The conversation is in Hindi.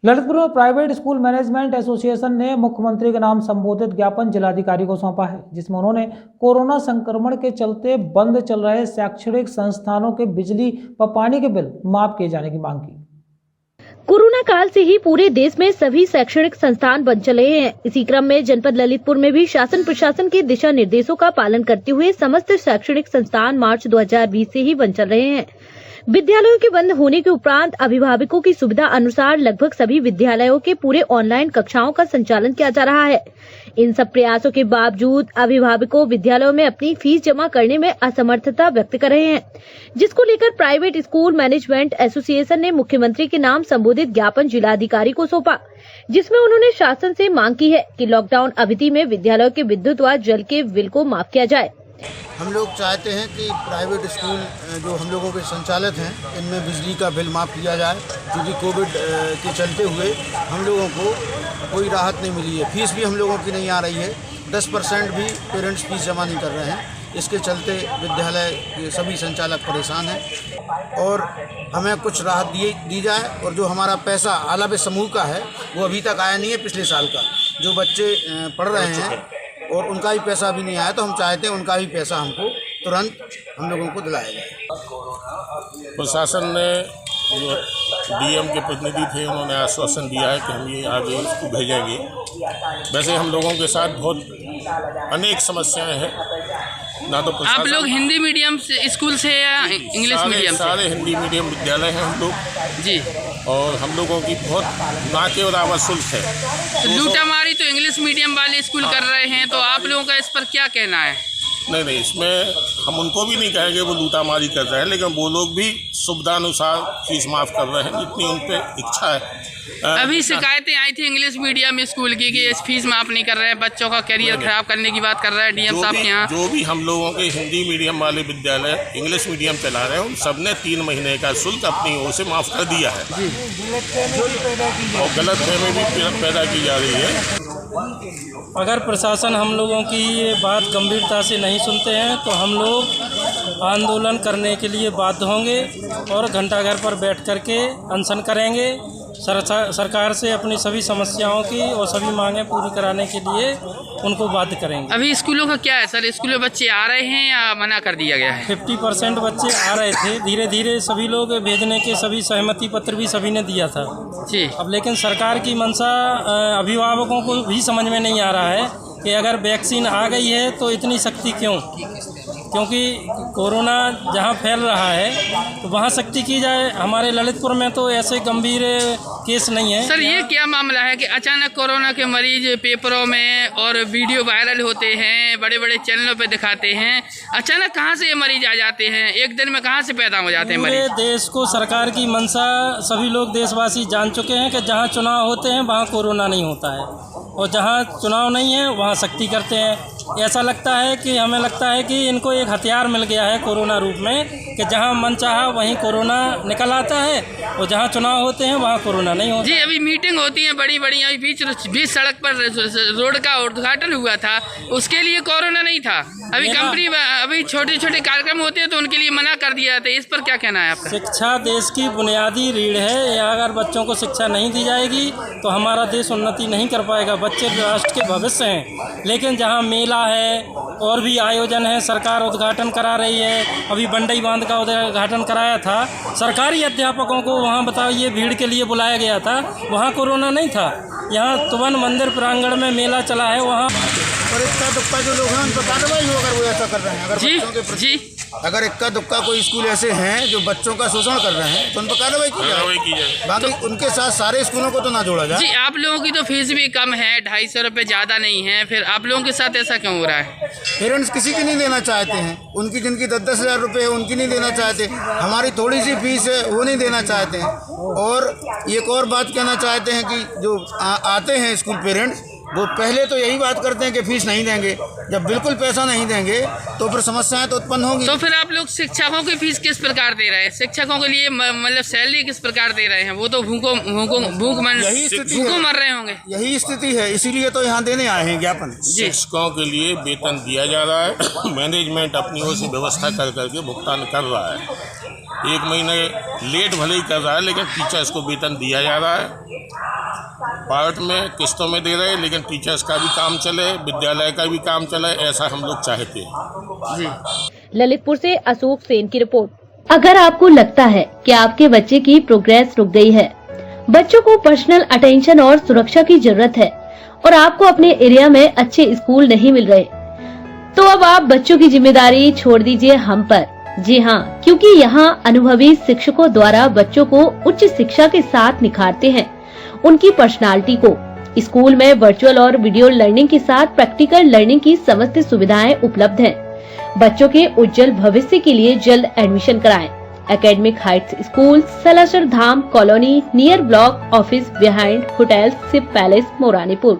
ललितपुर में प्राइवेट स्कूल मैनेजमेंट एसोसिएशन ने मुख्यमंत्री के नाम संबोधित ज्ञापन जिलाधिकारी को सौंपा है, जिसमें उन्होंने कोरोना संक्रमण के चलते बंद चल रहे शैक्षणिक संस्थानों के बिजली व पानी के बिल माफ किए जाने की मांग की। कोरोना काल से ही पूरे देश में सभी शैक्षणिक संस्थान बंद चले हैं। इसी क्रम में जनपद ललितपुर में भी शासन प्रशासन के दिशा निर्देशों का पालन करते हुए समस्त शैक्षणिक संस्थान मार्च 2020 से ही बंद चल रहे हैं। विद्यालयों के बंद होने के उपरांत अभिभावकों की सुविधा अनुसार लगभग सभी विद्यालयों के पूरे ऑनलाइन कक्षाओं का संचालन किया जा रहा है। इन सब प्रयासों के बावजूद अभिभावकों विद्यालयों में अपनी फीस जमा करने में असमर्थता व्यक्त कर रहे हैं, जिसको लेकर प्राइवेट स्कूल मैनेजमेंट एसोसिएशन ने मुख्यमंत्री के नाम संबोधित ज्ञापन जिलाधिकारी को सौंपा, जिसमें उन्होंने शासन से मांग की है कि लॉकडाउन अवधि में विद्यालयों के विद्युत व जल के बिल को माफ किया जाए। हम लोग चाहते हैं कि प्राइवेट स्कूल जो हम लोगों के संचालित हैं, इनमें बिजली का बिल माफ़ किया जाए, क्योंकि कोविड के चलते हुए हम लोगों को कोई राहत नहीं मिली है। फीस भी हम लोगों की नहीं आ रही है, 10% भी पेरेंट्स फीस जमा नहीं कर रहे हैं। इसके चलते विद्यालय के सभी संचालक परेशान हैं और हमें कुछ राहत दी जाए। और जो हमारा पैसा आला समूह का है वो अभी तक आया नहीं है, पिछले साल का जो बच्चे पढ़ रहे हैं और उनका भी पैसा अभी नहीं आया, तो हम चाहते हैं उनका भी पैसा हमको तुरंत हम लोगों को दिलाया जाए। प्रशासन ने जो डीएम के प्रतिनिधि थे उन्होंने आश्वासन दिया है कि हम ये आगे इसको भेजेंगे। वैसे हम लोगों के साथ बहुत अनेक समस्याएं हैं। ना तो आप लोग हिंदी मीडियम से स्कूल से या इंग्लिश मीडियम से? सारे हिंदी मीडियम विद्यालय हैं हम लोग जी, और हम लोगों की बहुत ना के बराबर शुल्क है। तो लूटामारी तो इंग्लिश मीडियम वाले स्कूल कर रहे हैं, तो आप लोगों का इस पर क्या कहना है? नहीं, इसमें हम उनको भी नहीं कहेंगे वो लूटामारी कर रहे हैं, लेकिन वो लोग भी सुविधानुसार फीस माफ़ कर रहे हैं जितनी उन पर इच्छा है। अभी शिकायतें आई थी इंग्लिश मीडियम स्कूल की कि फीस माफ नहीं कर रहे हैं, बच्चों का करियर खराब करने की बात कर रहे हैं डीएम साहब के यहाँ। जो भी हम लोगों के हिंदी मीडियम वाले विद्यालय इंग्लिश मीडियम चला रहे हैं, उन सब ने 3 महीने का शुल्क अपनी ओर से माफ़ कर दिया है और गलतफहमी भी पैदा की जा रही है। अगर प्रशासन हम लोगों की ये बात गंभीरता से नहीं सुनते हैं तो हम लोग आंदोलन करने के लिए बाध्य होंगे और घंटाघर पर बैठ कर के अनशन करेंगे। सरकार से अपनी सभी समस्याओं की और सभी मांगें पूरी कराने के लिए उनको बाध्य करेंगे। अभी स्कूलों का क्या है सर? स्कूलों में बच्चे आ रहे हैं या मना कर दिया गया है? 50% बच्चे आ रहे थे, धीरे धीरे सभी लोग भेजने के सभी सहमति पत्र भी सभी ने दिया था जी। अब लेकिन सरकार की मंशा अभिभावकों को भी समझ में नहीं आ रहा है कि अगर वैक्सीन आ गई है तो इतनी सख्ती क्यों, क्योंकि कोरोना जहां फैल रहा है तो वहां सख्ती की जाए। हमारे ललितपुर में तो ऐसे गंभीर केस नहीं है। सर ये क्या मामला है कि अचानक कोरोना के मरीज पेपरों में और वीडियो वायरल होते हैं, बड़े बड़े चैनलों पे दिखाते हैं, अचानक कहां से ये मरीज आ जाते हैं? एक दिन में कहां से पैदा हो जाते हैं मरीज? पूरे देश को सरकार की मंशा सभी लोग देशवासी जान चुके हैं कि जहाँ चुनाव होते हैं वहाँ कोरोना नहीं होता है और जहाँ चुनाव नहीं है वहाँ सख्ती करते हैं। ऐसा लगता है कि हमें लगता है कि इनको एक हथियार मिल गया है कोरोना रूप में कि जहां मन चाहा वहीं कोरोना निकल आता है और जहां चुनाव होते हैं वहां कोरोना नहीं होता। जी अभी मीटिंग होती है बड़ी बड़ी, अभी बीच सड़क पर रोड का उद्घाटन हुआ था, उसके लिए कोरोना नहीं था। अभी कंपनी अभी छोटे छोटे कार्यक्रम होते हैं तो उनके लिए मना कर दिया जाता है। इस पर क्या कहना है आपका? शिक्षा देश की बुनियादी रीढ़ है, अगर बच्चों को शिक्षा नहीं दी जाएगी तो हमारा देश उन्नति नहीं कर पाएगा। बच्चे राष्ट्र के भविष्य हैं, लेकिन जहाँ मेला है और भी आयोजन है, सरकार उद्घाटन करा रही है। अभी बंडई बांध का उद्घाटन कराया था, सरकारी अध्यापकों को वहाँ बताइए भीड़ के लिए बुलाया गया था, वहाँ कोरोना नहीं था। यहाँ तुवन मंदिर प्रांगण में मेला चला है, वहाँ और इक्का दुक्का जो लोग हैं उन पर कार्रवाई हो अगर वो ऐसा कर रहे हैं। अगर जी, बच्चों के प्रति जी अगर इक्का दुक्का कोई स्कूल ऐसे हैं जो बच्चों का शोषण कर रहे हैं तो उन पर कार्रवाई की जाए। बाकी तो उनके साथ सारे स्कूलों को तो ना जोड़ा जाए। जी आप लोगों की तो फीस भी कम है, 250 रुपये ज़्यादा नहीं है, फिर आप लोगों के साथ ऐसा क्यों हो रहा है? पेरेंट्स किसी की नहीं देना चाहते हैं, उनकी जिनकी 10-10 हज़ार रुपये है उनकी नहीं देना चाहते, हमारी थोड़ी सी फीस है वो नहीं देना चाहते हैं। और एक और बात कहना चाहते हैं कि जो आते हैं स्कूल पेरेंट्स वो पहले तो यही बात करते हैं कि फीस नहीं देंगे, जब बिल्कुल पैसा नहीं देंगे तो फिर समस्याएं तो उत्पन्न होंगी। तो फिर आप लोग शिक्षकों की फीस किस प्रकार दे रहे हैं? शिक्षकों के लिए मतलब सैलरी किस प्रकार दे रहे हैं? वो तो भूख मर रहे होंगे। यही स्थिति है, इसीलिए तो यहाँ देने आए हैं ज्ञापन। शिक्षकों के लिए वेतन दिया जा रहा है, मैनेजमेंट अपनी ओर से व्यवस्था कर करके भुगतान कर रहा है। 1 महीने लेट भले ही कर रहा है लेकिन टीचर्स को वेतन दिया जा रहा है। पार्ट में किस्तों में दे रहे हैं, लेकिन टीचर्स का भी काम चले, विद्यालय का भी काम चले, ऐसा हम लोग चाहते हैं जी। ललितपुर से अशोक सेन की रिपोर्ट। अगर आपको लगता है कि आपके बच्चे की प्रोग्रेस रुक गई है, बच्चों को पर्सनल अटेंशन और सुरक्षा की जरूरत है और आपको अपने एरिया में अच्छे स्कूल नहीं मिल रहे, तो अब आप बच्चों की जिम्मेदारी छोड़ दीजिए हम पर। जी हाँ, क्योंकि यहाँ अनुभवी शिक्षकों द्वारा बच्चों को उच्च शिक्षा के साथ निखारते हैं उनकी पर्सनालिटी को। स्कूल में वर्चुअल और वीडियो लर्निंग के साथ प्रैक्टिकल लर्निंग की समस्त सुविधाएं उपलब्ध हैं। बच्चों के उज्जवल भविष्य के लिए जल्द एडमिशन कराएं। Academic heights school, Salasar Dham colony, near block office, behind hotel ship palace, मोरानीपुर।